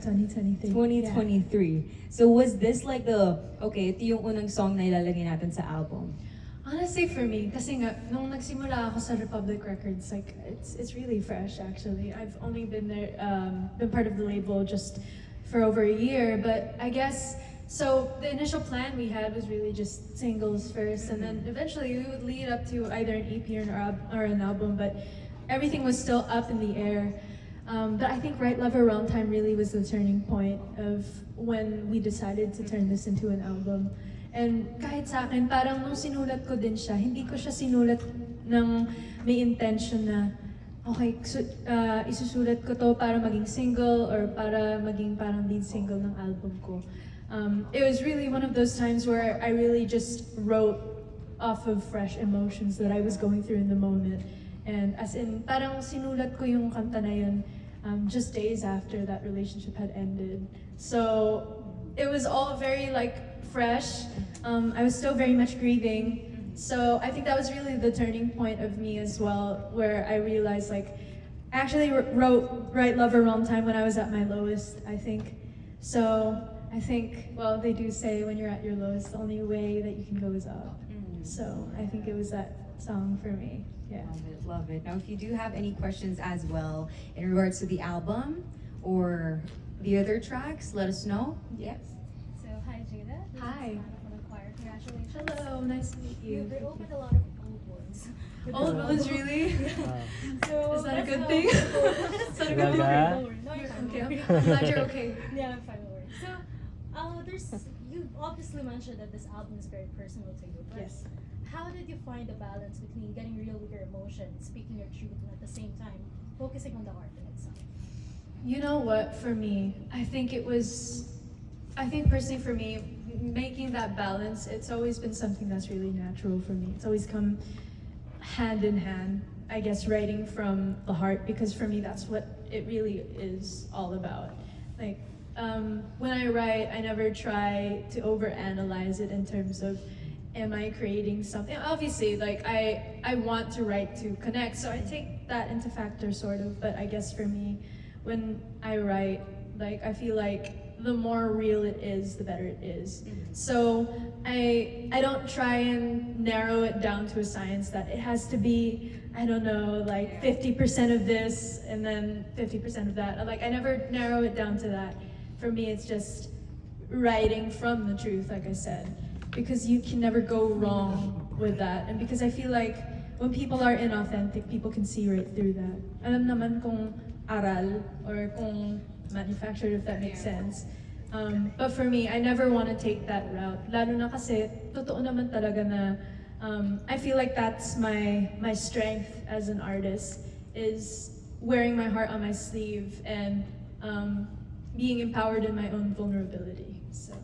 2023. 2023. So was this like ito yung unang song na ilalagay natin sa album? Honestly, for me, kasi nga, nung nagsimula ako sa Republic Records, like, it's really fresh, actually. I've only been there, been part of the label just for over a year, but I guess, so the initial plan we had was really just singles first, and then eventually we would lead up to either an EP or an album, but everything was still up in the air. But I think Right Lover Wrong Time really was the turning point of when we decided to turn this into an album. And kahit sa akin, parang nung sinulat ko din siya, hindi ko siya sinulat ng may intention na, okay, isusulat ko to para maging single or para maging parang lead single ng album ko. It was really one of those times where I really just wrote off of fresh emotions that I was going through in the moment. And as in, parang sinulat ko yung kanta na yun just days after that relationship had ended. So it was all very fresh. I was still very much grieving. So I think that was really the turning point of me as well, where I realized I actually wrote Right Lover Wrong Time when I was at my lowest, I think. So I think, well, they do say when you're at your lowest, the only way that you can go is up. So I think it was that song for me. Yeah. Love it. Now, if you do have any questions as well in regards to the album or the other tracks, let us know. Yes. So, hi Jayda. This Hi. is Anna from the choir. Congratulations. Hello, nice to meet you. You've reopened a lot of old wounds. Old ones, really? So, Is that a that's good how thing? people- Is that a good Don't thing? worry, don't worry. No, you're fine. Okay, don't worry. I'm glad you're okay. Yeah, I'm fine. Don't worry. So, you've obviously mentioned that this album is very personal to you. But Yes. how did you find the balance between getting real with your emotions, speaking your truth, and at the same time focusing on the art in itself? You know what, for me, I think personally for me, making that balance, it's always been something that's really natural for me. It's always come hand in hand, I guess, writing from the heart, because for me, that's what it really is all about. When I write, I never try to overanalyze it in terms of, am I creating something? Obviously, I want to write to connect, so I take that into factor, sort of. But I guess for me, when I write, I feel like the more real it is, the better it is. So I don't try and narrow it down to a science that it has to be, I don't know, 50% of this and then 50% of that. I never narrow it down to that. For me, it's just writing from the truth, like I said, because you can never go wrong with that. And because I feel like when people are inauthentic, people can see right through that. Alam naman kung aral or kung manufactured, if that makes sense. But for me, I never want to take that route. Lalo na kasi, totoo naman talaga na I feel like that's my strength as an artist, is wearing my heart on my sleeve and being empowered in my own vulnerability. So.